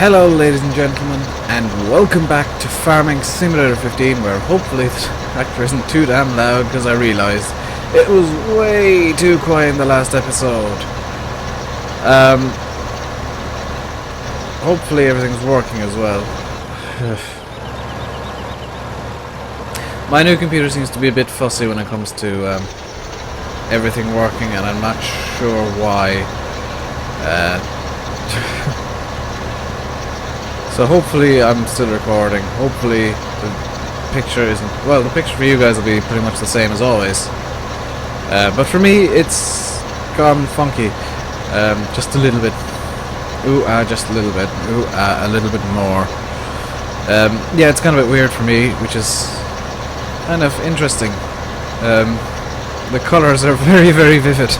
Hello ladies and gentlemen, and welcome back to Farming Simulator 15, where hopefully the tractor isn't too damn loud, because I realised it was way too quiet in the last episode. Hopefully everything's working as well. My new computer seems to be a bit fussy when it comes to everything working, and I'm not sure why. So hopefully I'm still recording. Hopefully the picture isn't... Well, the picture for you guys will be pretty much the same as always. But for me, it's gone funky. Just a little bit. Ooh, just a little bit. Ooh, a little bit more. Yeah, it's kind of a bit weird for me, which is kind of interesting. The colours are very, very vivid.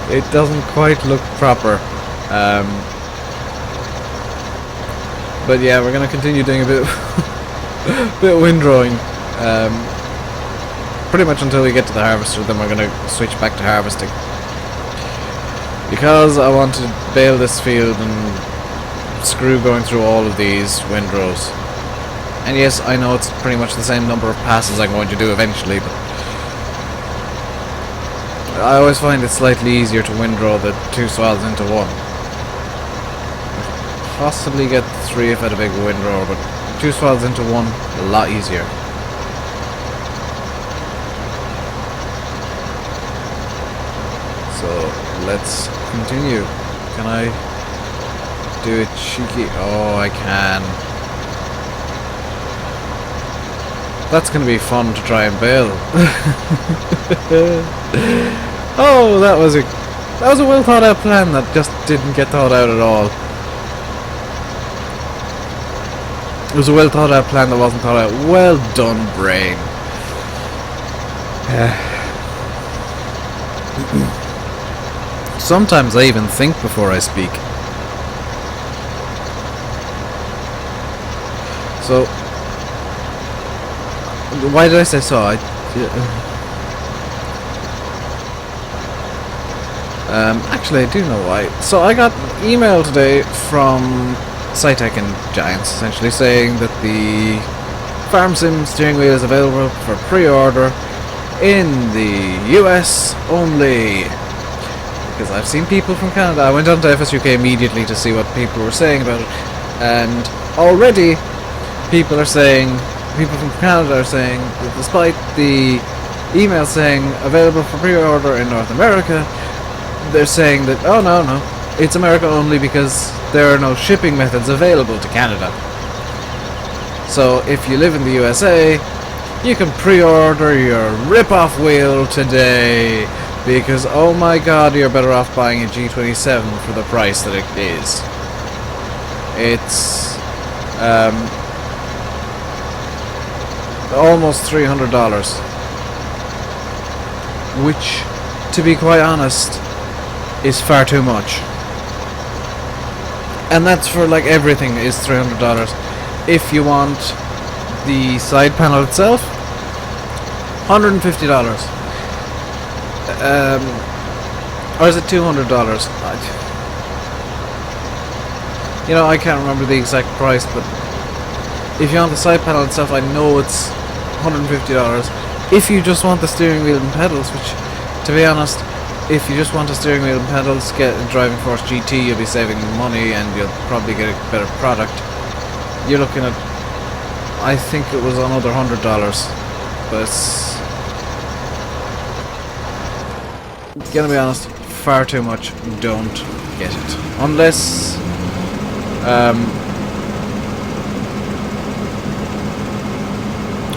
It doesn't quite look proper. But yeah, we're gonna continue doing a bit of windrowing, pretty much until we get to the harvester. Then we're gonna switch back to harvesting, because I want to bale this field and screw going through all of these windrows. And yes, I know it's pretty much the same number of passes I'm going to do eventually, but I always find it slightly easier to windrow the two swaths into one. Possibly get three if I had a big windrower, but two swaths into one, a lot easier. So let's continue. Can I do it cheeky? Oh, I can. That's gonna be fun to try and bale. Oh, that was a well thought out plan that just didn't get thought out at all. It was a well thought out plan that wasn't thought out. Well done, brain. Sometimes I even think before I speak. So, why did I say so? Actually, I do know why. So I got an email today from SciTech and Giants, essentially saying that the Farm Sim steering wheel is available for pre-order in the US only. Because I've seen people from Canada. I went on to FSUK immediately to see what people were saying about it, and already people from Canada are saying that despite the email saying available for pre-order in North America, they're saying that, oh no, it's America only because there are no shipping methods available to Canada. So if you live in the USA, you can pre-order your rip-off wheel today, because oh my god, you're better off buying a G27 for the price that it is. It's almost $300, which, to be quite honest, is far too much. And that's for like everything is $300. If you want the side panel itself, $150. Or is it $200? You know, I can't remember the exact price, but if you want the side panel itself, I know it's $150. If you just want the steering wheel and pedals, which, to be honest, if you just want a steering wheel and pedals, get a Driving Force GT, you'll be saving money and you'll probably get a better product. You're looking at, I think it was another $100, but it's gonna be honest, far too much. Don't get it unless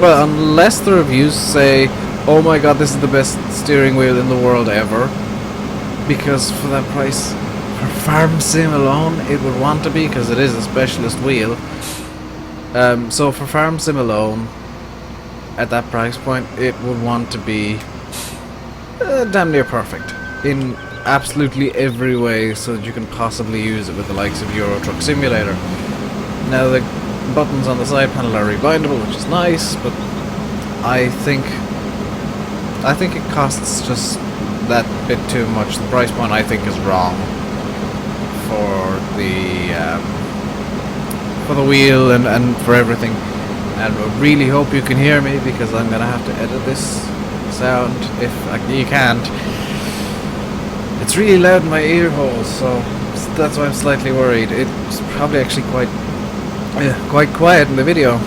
well, unless the reviews say, oh my god, this is the best steering wheel in the world ever. Because for that price, for Farm Sim alone, it would want to be, because it is a specialist wheel. So for Farm Sim alone, at that price point, it would want to be damn near perfect. In absolutely every way, so that you can possibly use it with the likes of Euro Truck Simulator. Now the buttons on the side panel are rebindable, which is nice, but I think it costs just that bit too much. The price point, I think, is wrong for the wheel and for everything. And I really hope you can hear me, because I'm gonna have to edit this sound if you can't. It's really loud in my ear holes, so that's why I'm slightly worried. It's probably actually quite quiet in the video,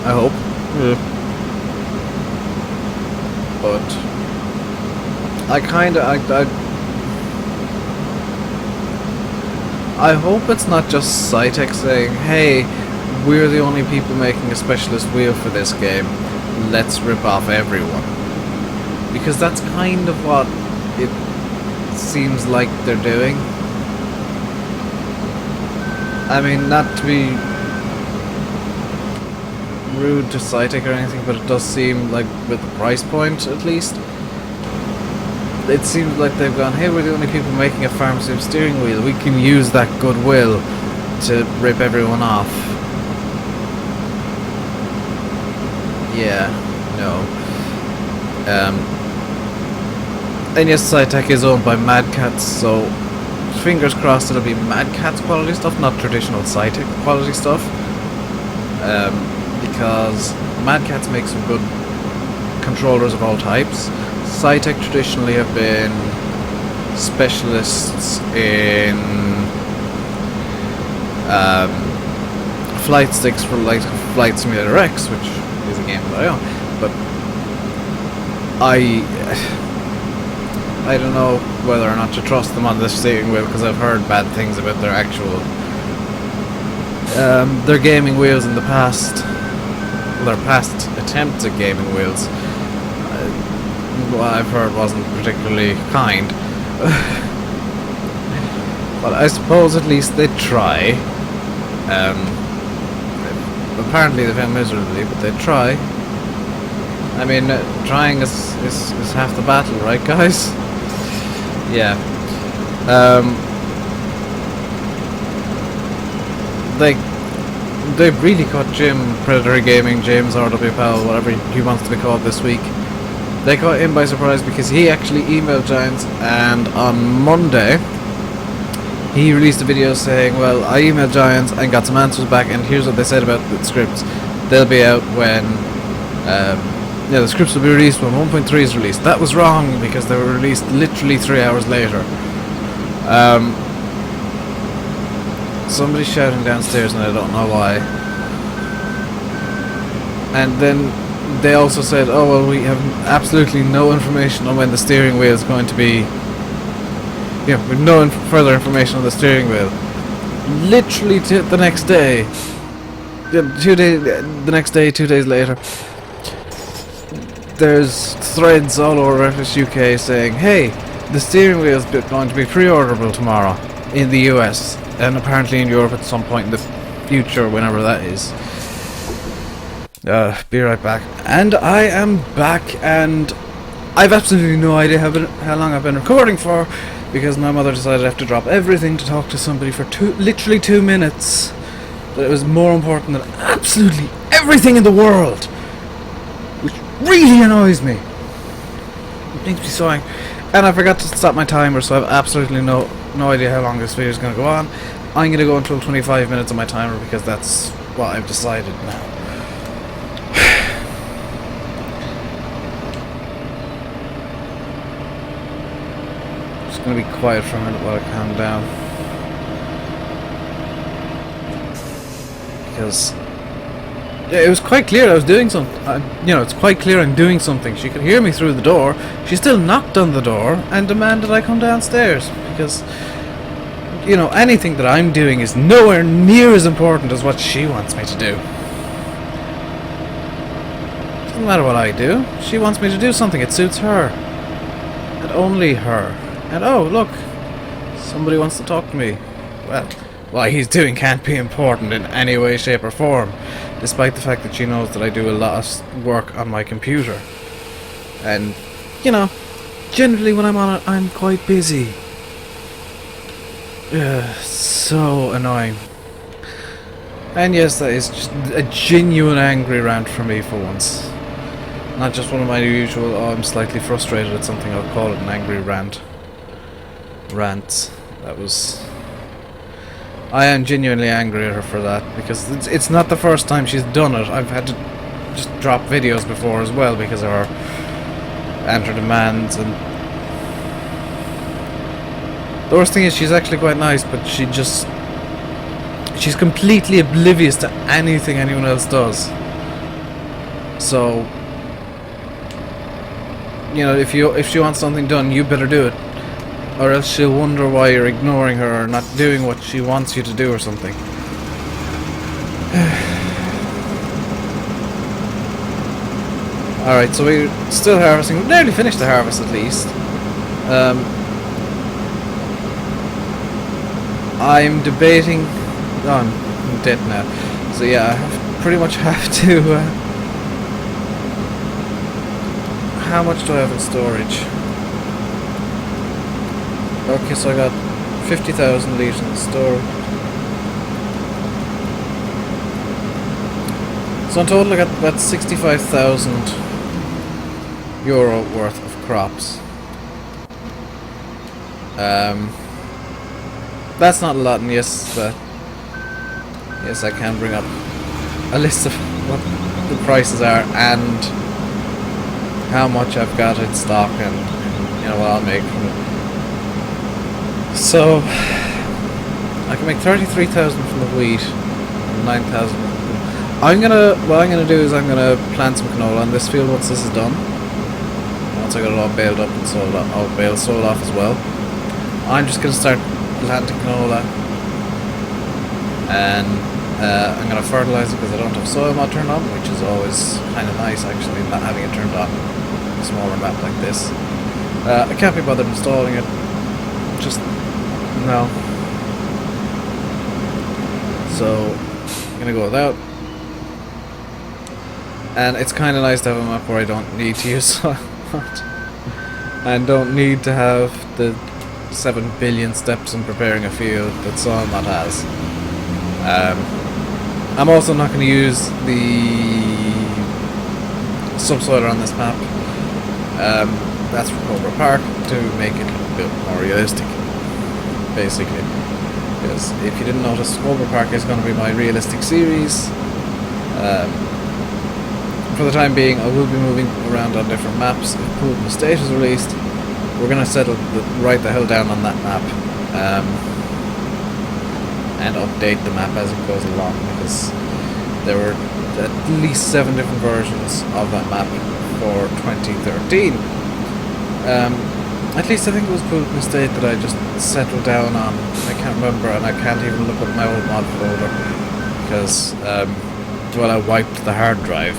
I hope. But I hope it's not just Cytec saying, hey, we're the only people making a specialist wheel for this game, let's rip off everyone. Because that's kind of what it seems like they're doing. I mean, not to be rude to Cytec or anything, but it does seem like, with the price point at least, it seems like they've gone, hey, we're the only people making a farm sim steering wheel, we can use that goodwill to rip everyone off. Yeah, no. And yes, Cytec is owned by Mad Catz, so fingers crossed it'll be Mad Catz quality stuff, not traditional Cytec quality stuff. Because Mad Catz makes some good controllers of all types. Cytec traditionally have been specialists in flight sticks for like Flight Simulator X, which is a game that I own. But I don't know whether or not to trust them on this steering wheel, because I've heard bad things about their actual their gaming wheels in the past. Their past attempts at gaming wheels, what I've heard wasn't particularly kind. But I suppose at least they try. Apparently they fail miserably, but they try. I mean, trying is half the battle, right, guys? Yeah. They really caught Predatory Gaming, James R.W. Powell, whatever he wants to be called this week. They caught him by surprise, because he actually emailed Giants, and on Monday he released a video saying, well, I emailed Giants and got some answers back, and here's what they said about the scripts. They'll be out when the scripts will be released when 1.3 is released. That was wrong, because they were released literally 3 hours later. Somebody's shouting downstairs and I don't know why. And then they also said, oh well, we have absolutely no information on when the steering wheel is going to be, with no further information on the steering wheel. Literally the next day, 2 days later, there's threads all over FS UK saying, hey, the steering wheel is going to be pre-orderable tomorrow in the US, and apparently in Europe at some point in the future, whenever that is. Be right back. And I am back, and I've absolutely no idea how long I've been recording for, because my mother decided I have to drop everything to talk to somebody for literally 2 minutes. That it was more important than absolutely everything in the world, which really annoys me. It makes me so angry. And I forgot to stop my timer, so I have absolutely no idea how long this video is going to go on. I'm going to go until 25 minutes on my timer, because that's what I've decided now. Just going to be quiet for a minute while I calm down, because it was quite clear I was doing something. It's quite clear I'm doing something. She could hear me through the door. She still knocked on the door and demanded I come downstairs, because anything that I'm doing is nowhere near as important as what she wants me to do. Doesn't matter what I do. She wants me to do something. It suits her, and only her. And oh, look, somebody wants to talk to me. Well, what he's doing can't be important in any way, shape or form, despite the fact that she knows that I do a lot of work on my computer. And, generally when I'm on it, I'm quite busy. So annoying. And yes, that is just a genuine angry rant for me for once. Not just one of my usual, I'm slightly frustrated at something, I'll call it an angry rant. Rants. That was I am genuinely angry at her for that, because it's not the first time she's done it. I've had to just drop videos before as well because of her and her demands. And the worst thing is she's actually quite nice, but she's completely oblivious to anything anyone else does. So, you know, if she wants something done, you better do it, or else she'll wonder why you're ignoring her or not doing what she wants you to do or something. Alright, so we're still harvesting. We've nearly finished the harvest at least. I'm debating... Oh, I'm dead now. So yeah, I pretty much have to... how much do I have in storage? Okay, so I got 50,000 litres in storage. So in total I got about 65,000 euro worth of crops. That's not a lot, and yes, I can bring up a list of what the prices are and how much I've got in stock, and you know what I'll make from it. So I can make 33,000 from the wheat and 9,000. What I'm gonna do is I'm gonna plant some canola in this field once this is done. Once I got it all baled up and sold off, sold off as well. I'm just gonna start planting canola, and I'm gonna fertilise it because I don't have soil mod turned on, which is always kind of nice actually, not having it turned on. A smaller map like this. I can't be bothered installing it. Just no. So I'm gonna go without. And it's kind of nice to have a map where I don't need to use soil mod, and don't need to have the 7 billion steps in preparing a field that soil mod has. I'm also not going to use the subsoiler on this map. That's for Cobra Park to make it a bit more realistic, basically. Because if you didn't notice, Cobra Park is going to be my realistic series. For the time being, I will be moving around on different maps. If Poolton Estate is released, we're going to settle right the hell down on that map, and update the map as it goes along, because there were at least 7 different versions of that map for 2013. At least I think it was Poolton Estate that I just settled down on. I can't remember, and I can't even look at my old mod folder because, well, I wiped the hard drive.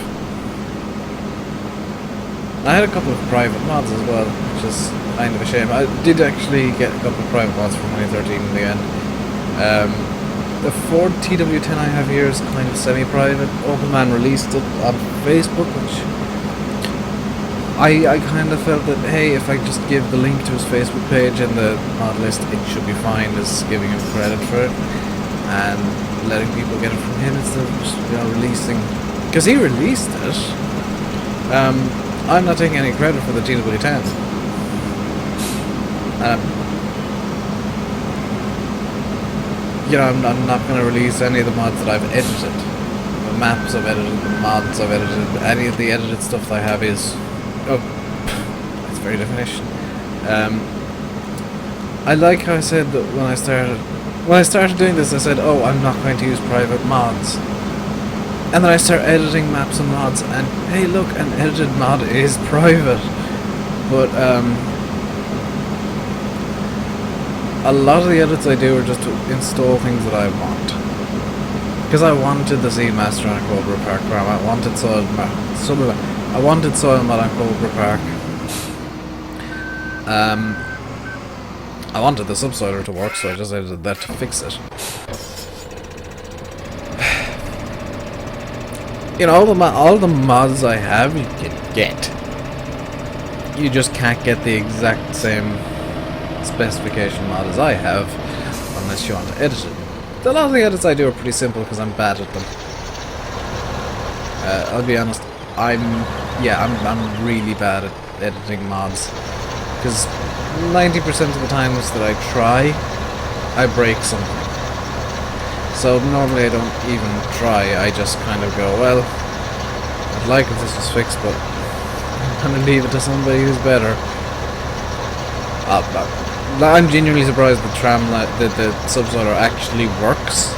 I had a couple of private mods as well, which is kind of a shame. I did actually get a couple of private mods from 2013 in the end. The Ford TW10 I have here is kind of semi-private. Openman released it on Facebook, which I kind of felt that, hey, if I just give the link to his Facebook page in the mod list, it should be fine as giving him credit for it and letting people get it from him instead of just, you know, releasing. Because he released it. I'm not taking any credit for the TW10. You know, I'm not going to release any of the mods that I've edited. The maps I've edited, the mods I've edited, any of the edited stuff that I have is... oh, that's very definition. I like how I said that when I started doing this, I said, oh, I'm not going to use private mods. And then I start editing maps and mods, and hey look, an edited mod is private. But a lot of the edits I do are just to install things that I want. Because I wanted the Seamaster on Cobra Park Farm, I wanted soil mod on Cobra Park. I wanted the subsoiler to work, so I just edited that to fix it. You know, all the mods I have, you can get. You just can't get the exact same specification mod as I have, unless you want to edit it. A lot of the edits I do are pretty simple because I'm bad at them. I'll be honest, I'm really bad at editing mods, because 90% of the times that I try, I break something. So normally I don't even try, I just kind of go, well, I'd like if this was fixed, but I'm gonna leave it to somebody who's better. I'm genuinely surprised the the subsoiler actually works.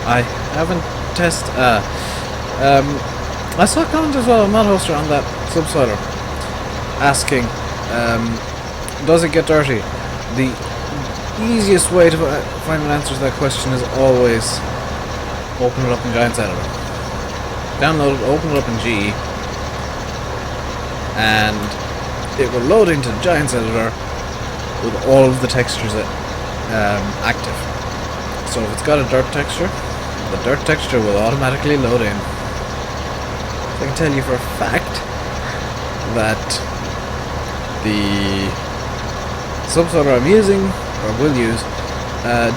I haven't tested. I saw a comment as well, a mod hoster on that subsoiler, asking, does it get dirty? The easiest way to find an answer to that question is always open it up in Giants Editor. Download it, open it up in GE, and it will load into the Giants Editor with all of the textures active. So if it's got a dirt texture, the dirt texture will automatically load in. I can tell you for a fact that the subsoiler I'm using, or will use,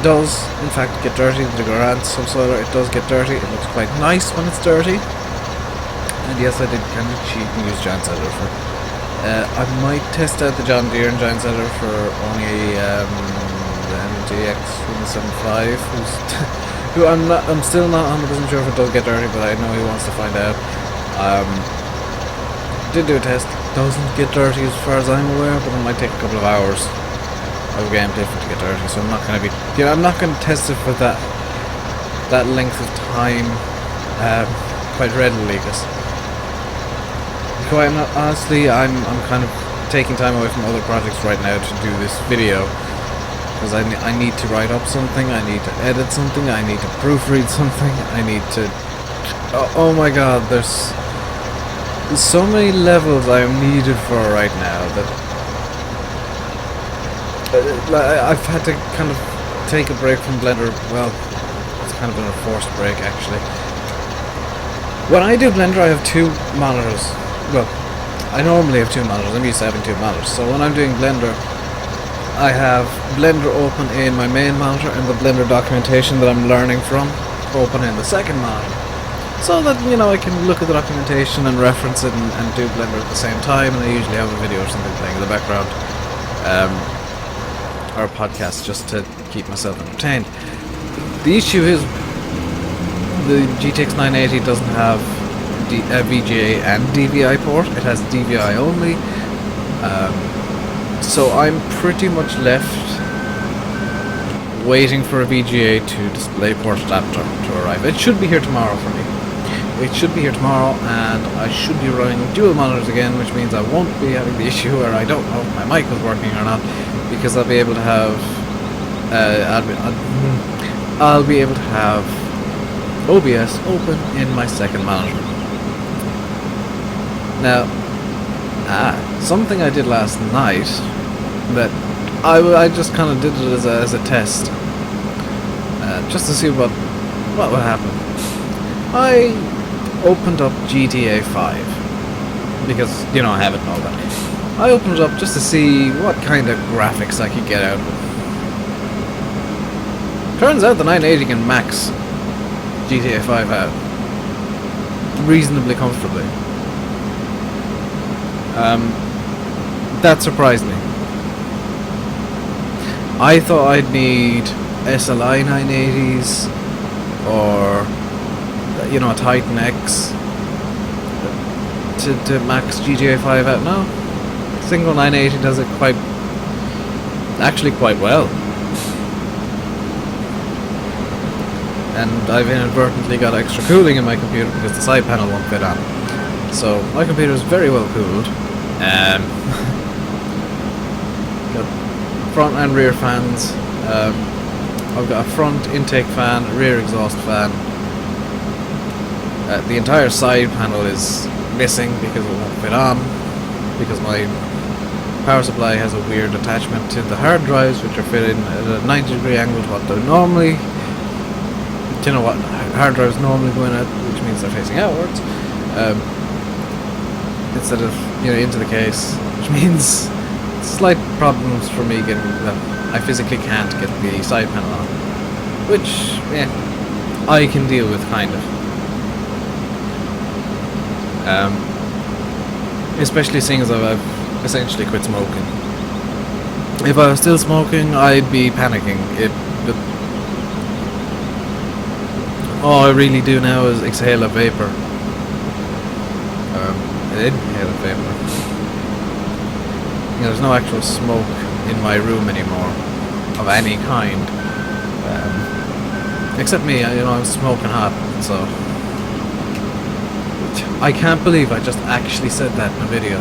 does in fact get dirty. The Garant subsoiler, it does get dirty. It looks quite nice when it's dirty. And yes, I did kind of cheat and use Giants Editor for it. I might test out the John Deere and Giants Editor for only the MTX 175, who I'm still not 100% sure if it does get dirty, but I know he wants to find out. Did do a test, doesn't get dirty as far as I'm aware, but it might take a couple of hours of gameplay for it to get dirty, so I'm not going to be, I'm not going to test it for that length of time quite readily, because honestly, I'm kind of taking time away from other projects right now to do this video, because I need to write up something, I need to edit something, I need to proofread something, I need to, oh my god, there's so many levels I am needed for right now that I've had to kind of take a break from Blender. Well, it's kind of been a forced break actually. When I do Blender I have two monitors. Well, I normally have two monitors, I'm used to having two monitors. So when I'm doing Blender, I have Blender open in my main monitor and the Blender documentation that I'm learning from open in the second monitor. So that, you know, I can look at the documentation and reference it and do Blender at the same time, and I usually have a video or something playing in the background, or a podcast just to keep myself entertained. The issue is the GTX 980 doesn't have VGA and DVI port, it has DVI only, so I'm pretty much left waiting for a VGA to DisplayPort adapter to arrive. It should be here tomorrow for me. It should be here tomorrow, and I should be running dual monitors again, which means I won't be having the issue where I don't know if my mic is working or not, because I'll be able to have I'll be able to have OBS open in my second monitor. Now, something I did last night that I just kind of did it as a test, just to see what would happen. I opened up GTA 5 because, you know, I have it and all that. I opened it up just to see what kind of graphics I could get out of it. Turns out the 980 can max GTA 5 out reasonably comfortably. That surprised me. I thought I'd need SLI 980s or, you know, a Titan X to max GTA 5 out. No, single 980 does it actually quite well. And I've inadvertently got extra cooling in my computer because the side panel won't fit on. So my computer is very well cooled. Got front and rear fans. I've got a front intake fan, rear exhaust fan. The entire side panel is missing because it won't fit on, because my power supply has a weird attachment to the hard drives, which are fitted at a 90-degree angle to what they're normally. Do you know what hard drives normally go in at, which means they're facing outwards, instead of, you know, into the case, which means slight problems for me getting. Well, I physically can't get the side panel on, which, yeah, I can deal with kind of. Especially seeing as I've essentially quit smoking. If I was still smoking, I'd be panicking. All I really do now is exhale a vapor. Inhale a vapor. There's no actual smoke in my room anymore, of any kind. Except me, I'm smoking hot, so... I can't believe I just actually said that in a video.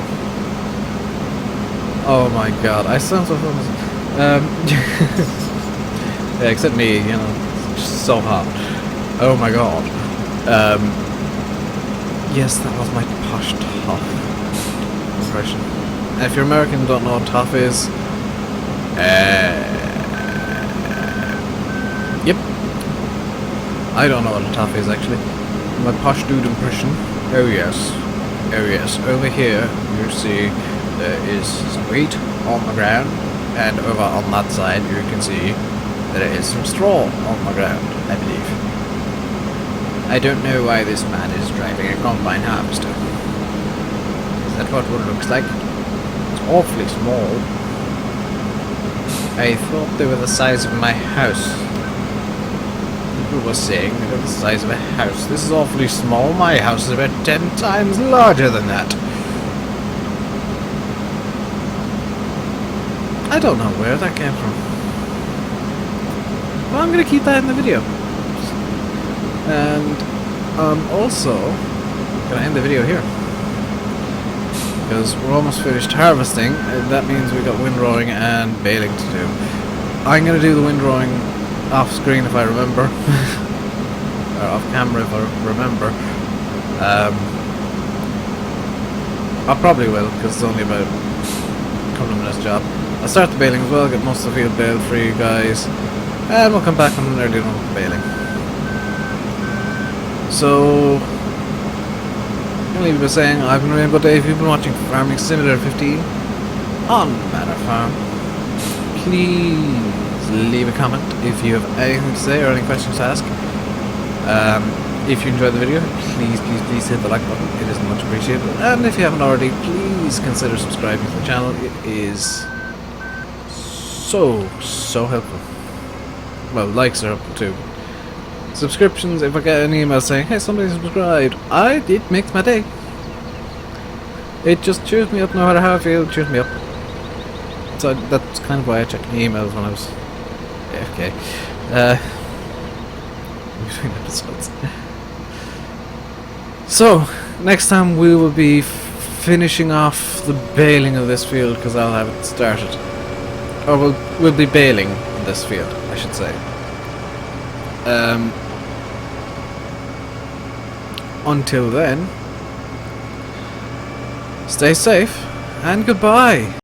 Oh my god, I sound so famous. Yeah, except me, it's just so hot. Oh my god. Yes, that was my posh toff impression. And if you're American and don't know what toff is, yep. I don't know what a toff is actually. My posh dude impression. Oh yes. Oh yes. Over here you see there is some wheat on the ground, and over on that side you can see there is some straw on the ground, I believe. I don't know why this man is driving a combine harvester. Is that what it looks like? It's awfully small. I thought they were the size of my house. People were saying they were the size of a house. This is awfully small. My house is about 10 times larger than that. I don't know where that came from. Well, I'm going to keep that in the video. And I'm also going to end the video here. Because we're almost finished harvesting. That means we've got windrowing and baling to do. I'm going to do the windrowing off screen if I remember. Or off camera if I remember. I probably will, because it's only about a couple of minutes job. I'll start the baling as well, get most of the field baled for you guys. And we'll come back on an early one with the baling. So, I'm going to leave you by saying I've been Rainbow Dave. You've been watching Farming Simulator 15 on Manor Farm. Please leave a comment if you have anything to say or any questions to ask. If you enjoyed the video, please hit the like button. It is much appreciated. And if you haven't already, please consider subscribing to the channel. It is so helpful. Well, likes are helpful too. Subscriptions, if I get an email saying, hey, somebody subscribed, it makes my day. It just cheers me up no matter how I feel, it cheers me up. So that's kind of why I checked my emails when I was AFK. Between episodes. So, next time we will be finishing off the baling of this field, because I'll have it started. Or we'll be baling in this field, I should say. Until then, stay safe and goodbye.